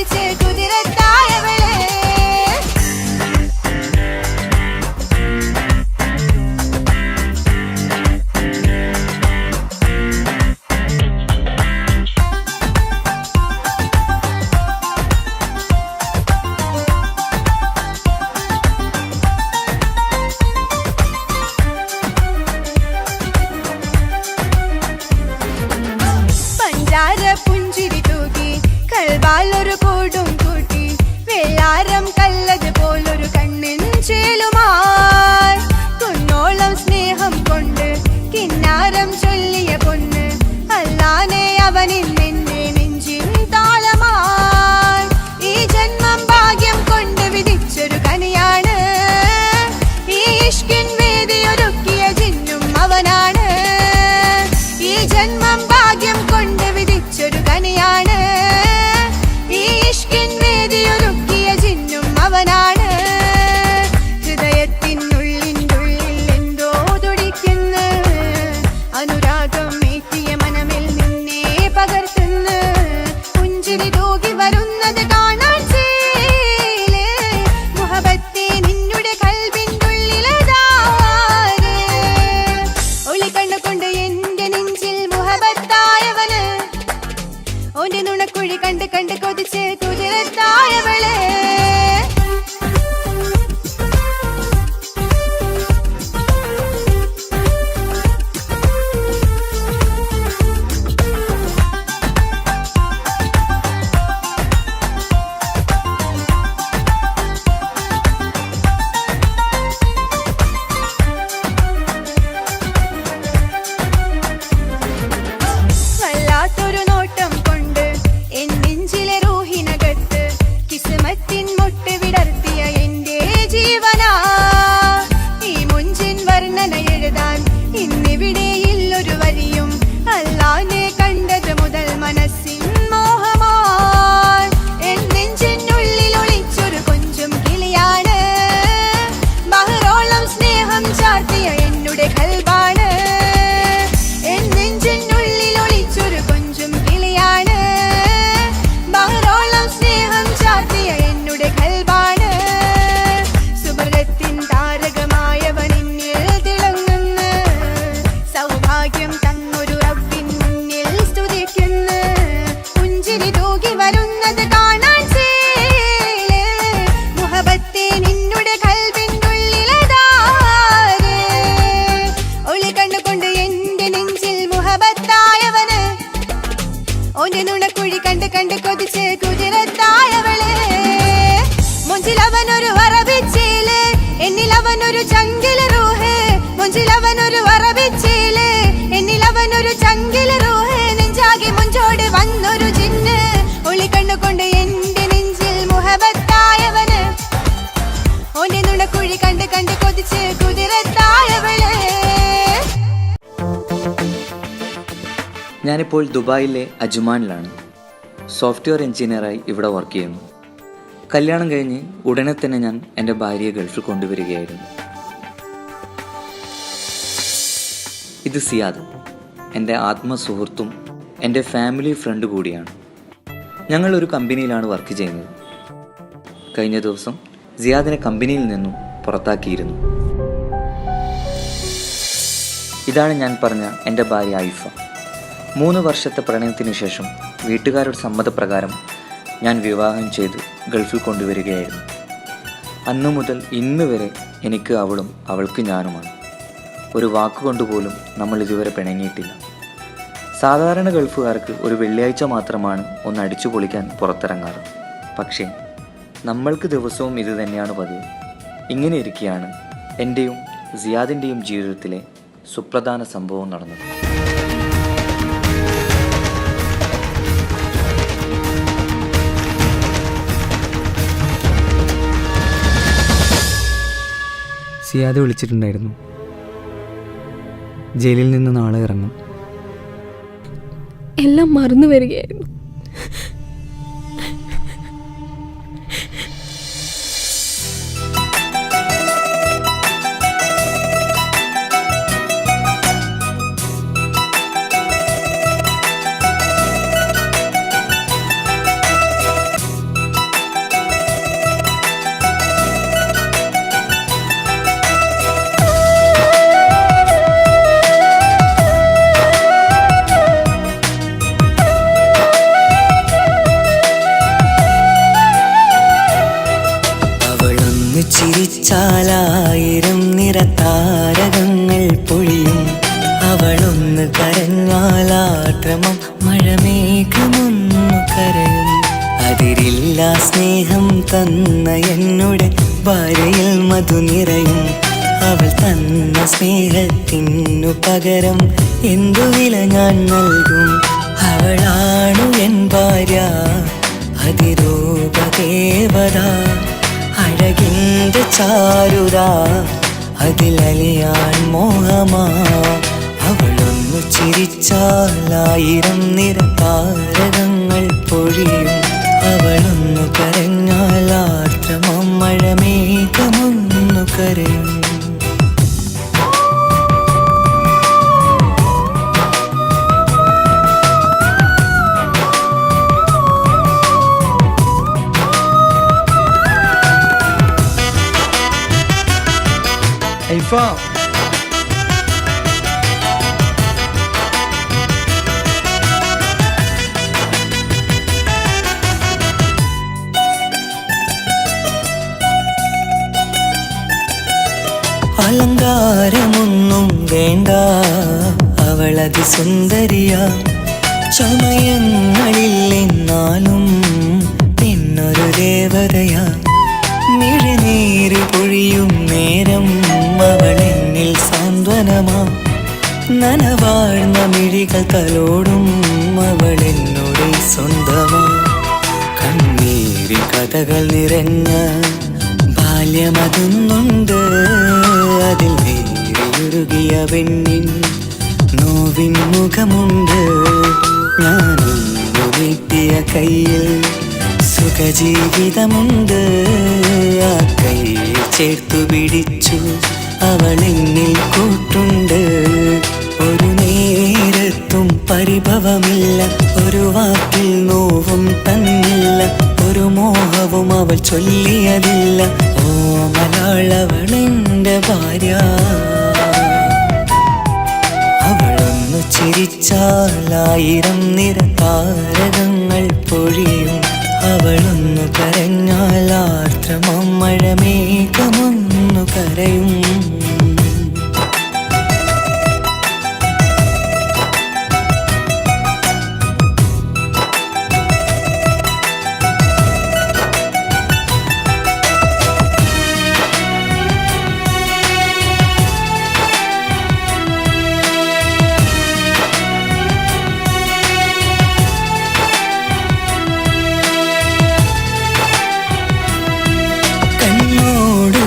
കൊതിച്ച് കുതിരത്തായവളെ. പുഞ്ചിരി തൂകി കൽവാലൊരു കൂടും കൂട്ടി വെള്ളാരം കല്ലത് പോലൊരു കണ്ണിൻ ചേലുമായി കുന്നോളം സ്നേഹം കൊണ്ട് കിന്നാരം ചൊല്ലിയ പൊന്ന് അല്ലാനെ അവനിൽ നിന്നെ നെഞ്ചിൻ താളമായി. ഈ ജന്മം ഭാഗ്യം കൊണ്ട് വിധിച്ചൊരു കനിയാണ്, ഈ ഇഷ്കിൻ വേദിയൊരുക്കിയ ജിന്നും അവനാണ്. ഈ ജന്മം ഭാഗ്യം കൊണ്ട് വിധിച്ചൊരു കനിയാണ്, ഈ ഇഷ്കിൻ വേദിയൊരുക്കിയ ജിന്നും അവനാണ്. ഹൃദയത്തിനുള്ളിൻ്റുള്ളിൽ എന്തോ തുടിക്കുന്നു, അനുരാഗം ഏറ്റിയ മനമിൽ നിന്നെ പകർത്തുന്നു. പുഞ്ചിരി തൂകി വരുന്നത് കാണാൻ ചേല്, മുഹബത്തെ നിന്നുടെ കൽബിൻ്റുള്ളിലതാര്. ഒളിക്കണ്ണു കൊണ്ട് എന്റെ നെഞ്ചിൽ മുഹബത്തായവന്, ഓന്റെ നുണക്കുഴി കണ്ട് കണ്ട് കൊതിച്ച് കുതിരത്തായവളെ. വല്ലാത്തൊരു നോട്ടം കൊണ്ട് എൻ നെഞ്ചിലെ റൂഹിനകത്ത് കിസ്മത്തിൻ മൊട്ട് വിടർത്തിയ എന്റെ ജീവനാ. ഈ മുഞ്ചിൻ വർണ്ണന എഴുതാൻ ഇന്നിവിടെയില്ലൊരു വരിയും, അല്ലാനെ കണ്ടത് മുതൽ മനസ്സിൻ മോഹമായി. എൻ നെഞ്ചിനുള്ളിൽ ഒളിച്ചൊരു കൊഞ്ചും കിളിയാണ്, ബഹറോളം സ്നേഹം ചാർത്തിയ എന്നുടെ കൽബാണ്. എൻ നെഞ്ചിനുള്ളിൽ ഒളിച്ചൊരു കൊഞ്ചും കിളിയാണ്, ബഹറോളം സ്നേഹം ചാർത്തിയ എന്നുടെ കൽബാണ്. സുബർഗത്തിൻ താരകമായവനിന്നിൽ തിളങ്ങുന്നു, സൗഭാഗ്യം തന്നൊരു റബ്ബിൻ മുന്നിൽ സ്തുതിക്കുന്നു. പുഞ്ചിരി തൂകി വരുന്നത് കാണാൻ ചേല്, മുഹബത്തെ നിന്നുടെ കൽബിൻ്റുള്ളിലതാര്. ഒളി കണ്ണുകൊണ്ട് എന്റെ നെഞ്ചിൽ മുഹബത്തായവന്, ഓന്റെ നുണക്കുഴി കണ്ട് കണ്ട് കൊതിച്ച് കുതിരത്തായവളെ. മുഞ്ചിലവനൊരു അറബിച്ചേല്, എന്നിലവനൊരു ചങ്കില് റൂഹ്. മുഞ്ചിലവനൊരു അറബിച്ചേല്, എന്നിലവനൊരു ചങ്കില് റൂഹ്. നെഞ്ചാകെ മുഞ്ചോട് വന്നൊരു ജിന്ന്, ഒളി കണ്ണുകൊണ്ട് എന്റെ നെഞ്ചിൽ മുഹബത്തായവന്, ഓന്റെ നുണക്കുഴി കണ്ട് കണ്ട് കൊതിച്ച് കുതിരത്തായവളെ. ഞാനിപ്പോൾ ദുബായിലെ അജ്മാനിലാണ്. സോഫ്റ്റ്വെയർ എഞ്ചിനീയറായി ഇവിടെ വർക്ക് ചെയ്യുന്നു. കല്യാണം കഴിഞ്ഞ് ഉടനെ തന്നെ ഞാൻ എൻ്റെ ഭാര്യയെ ഗൾഫിൽ കൊണ്ടുവരികയായിരുന്നു. ഇത് സിയാദ്, എൻ്റെ ആത്മസുഹൃത്തും എൻ്റെ ഫാമിലി ഫ്രണ്ട് കൂടിയാണ്. ഞങ്ങൾ ഒരു കമ്പനിയിലാണ് വർക്ക് ചെയ്യുന്നത്. കഴിഞ്ഞ ദിവസം സിയാദിനെ കമ്പനിയിൽ നിന്നും പുറത്താക്കിയിരുന്നു. ഇതാണ് ഞാൻ പറഞ്ഞ എൻ്റെ ഭാര്യ ആയിഫ. 3 വർഷത്തെ പ്രണയത്തിന് ശേഷം വീട്ടുകാരുടെ സമ്മതപ്രകാരം ഞാൻ വിവാഹം ചെയ്ത് ഗൾഫിൽ കൊണ്ടുവരികയായിരുന്നു. അന്നു മുതൽ ഇന്ന് വരെ എനിക്ക് അവളും അവൾക്ക് ഞാനുമാണ്. ഒരു വാക്കുകൊണ്ടുപോലും നമ്മൾ ഇതുവരെ പിണങ്ങിയിട്ടില്ല. സാധാരണ ഗൾഫുകാർക്ക് ഒരു വെള്ളിയാഴ്ച മാത്രമാണ് ഒന്ന് അടിച്ചു പൊളിക്കാൻ പുറത്തിറങ്ങാറ്. പക്ഷേ നമ്മൾക്ക് ദിവസവും ഇത് തന്നെയാണ് പതിവ്. ഇങ്ങനെ ഇരിക്കെയാണ് എൻ്റെയും സിയാദിൻ്റെയും ജീവിതത്തിലെ സുപ്രധാന സംഭവം നടന്നത്. സിയാദ് വിളിച്ചിട്ടുണ്ടായിരുന്നു. ജയിലിൽ നിന്ന് നാളെ ഇറങ്ങും. എല്ലാം മറന്നു വരികയായിരുന്നു. നിറതാരകങ്ങൾ പൊഴിയും. അവളൊന്ന് കരഞ്ഞാലാദ്രമം മഴമേഘമൊന്നു കരയും. അതിരില്ല സ്നേഹം തന്ന എന്നുടെ ഭാര്യയിൽ മധു നിറയും. അവൾ തന്ന സ്നേഹത്തിനു പകരം എന്തു വില ഞാൻ നൽകും? അവളാണു എൻ ഭാര്യ, അതിരൂപദേവത, അഴകിൻ്റെ ചാരുത, അതിലലിയാൻ മോഹമാ. അവളൊന്നു ചിരിച്ചാലായിരം നിറതാരകങ്ങൾ പൊഴിയും. അവളൊന്നു കരഞ്ഞാലാർദ്രമം മഴമേഘമൊന്നു കരയും. ഐഫ, അലങ്കാരമൊന്നും വേണ്ട, അവളതി സുന്ദരിയ. ചമയങ്ങളിൽ എന്നാലും പിന്നൊരു ദേവതയാ. മിഴിനീര് പൊഴിയും നേരം അവളെന്നിൽ സാന്ത്വനമാ. നനവാഴ്ന്ന മിഴികൾ തലോടും അവളെന്നോട് സ്വന്തമാ. കണ്ണീരി കഥകൾ നിറഞ്ഞ ബാല്യമതൊന്നുണ്ട്. അതിൽ നേരിയുരുകിയ പെണ്ണിൻ നോവിൻ മുഖമുണ്ട്. ഞാനൊന്നു നീട്ടിയ കയ്യിൽ സുഖജീവിതമുണ്ട്. ആ കയ്യിൽ ചേർത്തു പിടിച്ചു അവളെന്നിൽ കൂട്ടുണ്ട്. ഒരു നേരത്തും പരിഭവമില്ല, ഒരു വാക്കിൽ നോവും തന്നില്ല, ഒരു മോഹവും അവൾ ചൊല്ലിയതില്ല. ഓ മലയാളവളെൻ്റെ ഭാര്യ. അവളൊന്നു ചിരിച്ചാലായിരം നിറതാരകങ്ങൾ പൊഴിയും. അവളൊന്നു കരഞ്ഞാലാർദ്രമം മഴമേഘമൊന്നു കരയും.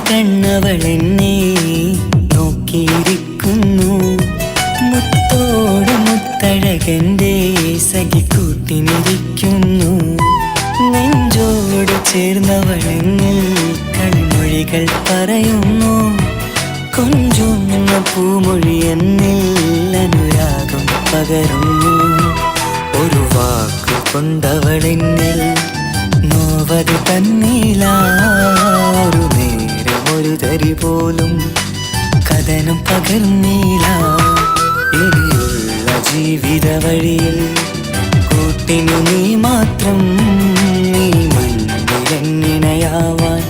കണ്ണവളെന്നെ നോക്കിയിരിക്കുന്നു. മുത്തോട് മുത്തഴകൻ്റെ സഖിക്കൂട്ടിനിരിക്കുന്നു. നെഞ്ചോട് ചേർന്നവളെന്നിൽ കൺമൊഴികൾ പറയുന്നു. കൊഞ്ചുന്ന പൂമൊഴി എന്നിൽ അനുരാഗം പകരുന്നു. ഒരു വാക്കു കൊണ്ടവളെന്നിൽ നോവത് തന്നില്ല. ഒരു നേരം ഒരു തരി പോലും കഥനം പകർന്നില്ല. ഇനിയുള്ള ജീവിത വഴിയിൽ കൂട്ടിനു നീ മാത്രം. നീ മണ്ണിലെന്നിണയാവാൻ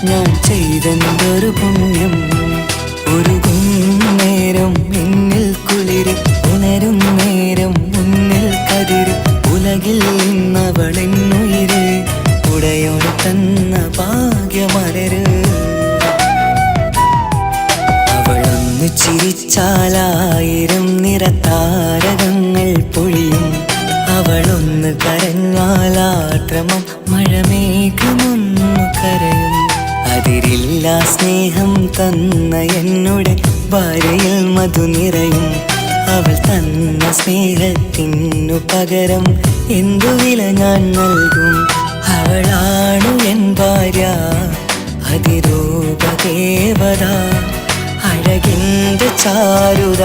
ഞാൻ ചെയ്തെന്തൊരു പുണ്യം. ഒരുകും നേരം എന്നിൽ കുളിര്, ഉണരും നേരം മുന്നിൽ കതിര്. ഉലകിൽ നിന്നവളെന്നുയിര്, ഉടയോട് തന്ന ഭാഗ്യമലര്. അവളൊന്നു ചിരിച്ചാലായിരം നിറതാരകങ്ങൾ പൊഴിയും. അവളൊന്ന് കരഞ്ഞാലാദ്രമം മഴമേഘമൊന്നു കരയും. അതിരില്ല സ്നേഹം തന്ന എന്നുടെ ഭാര്യയിൽ മധു നിറയും. അവൾ തന്ന സ്നേഹത്തിനു പകരം എന്തു വില ഞാൻ നൽകും? അവളാണു എൻ ഭാര്യ, അതിരൂപദേവത, അഴകിൻ്റെ ചാരുത,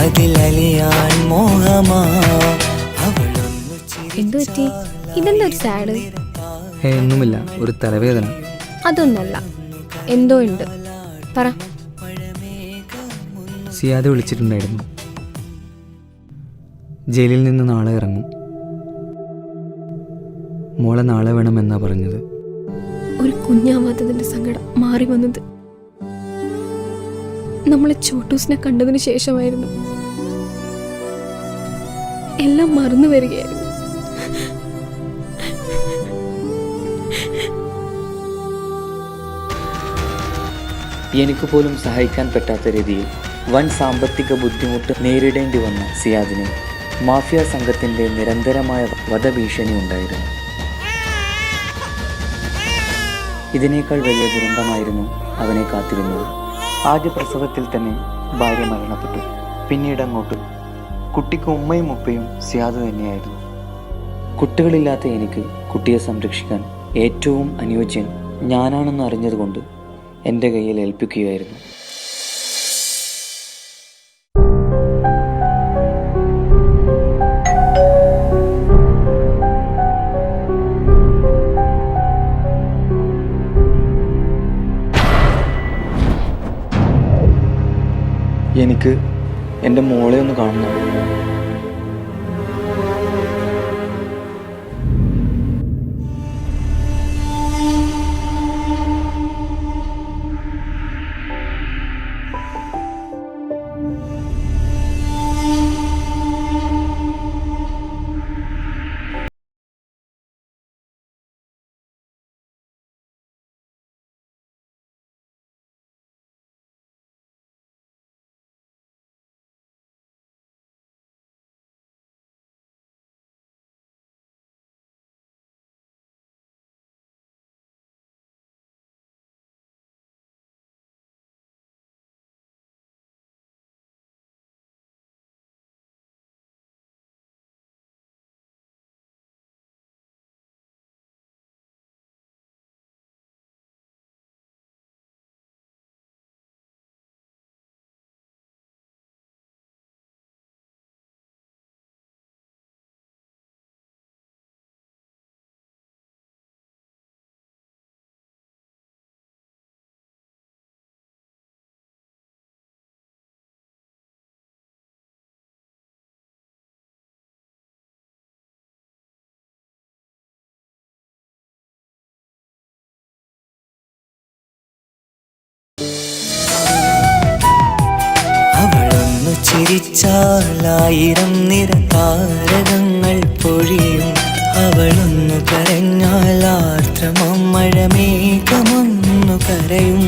അതിലലിയാൻ മോഹമാ. അവളൊന്നു എന്തുപറ്റി? ഇതെന്താ ഒരു സാഡ്? ഒന്നുമില്ല, ഒരു തലവേദന. അതൊന്നല്ല, എന്തോ ഉണ്ട്, പറ. സിയാദ് വിളിച്ചിട്ടുണ്ടായിരുന്നു. ജയിലിൽ നിന്ന് നാളെ ഇറങ്ങും. മോളെ നാളെ വേണമെന്നാ പറഞ്ഞത്. ഒരു കുഞ്ഞാവാത്തതിന്റെ സങ്കടം മാറി വന്നത്. നമ്മളെ ചോട്ടൂസിനെ കണ്ടതിന് ശേഷമായിരുന്നു. എല്ലാം മറന്നു വരികയായിരുന്നു. എനിക്ക് പോലും സഹായിക്കാൻ പറ്റാത്ത രീതിയിൽ വൻ സാമ്പത്തിക ബുദ്ധിമുട്ട് നേരിടേണ്ടി വന്ന സിയാദിന് മാഫിയ സംഘത്തിൻ്റെ നിരന്തരമായ വധഭീഷണി ഉണ്ടായിരുന്നു. ഇതിനേക്കാൾ വലിയ ദുരന്തമായിരുന്നു അവനെ കാത്തിരുന്നത്. ആദ്യ പ്രസവത്തിൽ തന്നെ ഭാര്യ മരണപ്പെട്ടു. പിന്നീട് അങ്ങോട്ട് കുട്ടിക്ക് ഉമ്മയും ഉപ്പയും സിയാദ് തന്നെയായിരുന്നു. കുട്ടികളില്ലാത്ത എനിക്ക് കുട്ടിയെ സംരക്ഷിക്കാൻ ഏറ്റവും അനുയോജ്യൻ ഞാനാണെന്ന് അറിഞ്ഞതുകൊണ്ട് എൻ്റെ കയ്യിൽ ഏൽപ്പിക്കുകയായിരുന്നു. എനിക്ക് എൻ്റെ മോളെ ഒന്ന് കാണണം. അവളൊന്നു ചിരിച്ചാലായിരം നിറതാരകങ്ങൾ പൊഴിയും. അവളൊന്നു കരഞ്ഞാൽ ആർദ്രമഴമേഘമൊന്നു കരയും.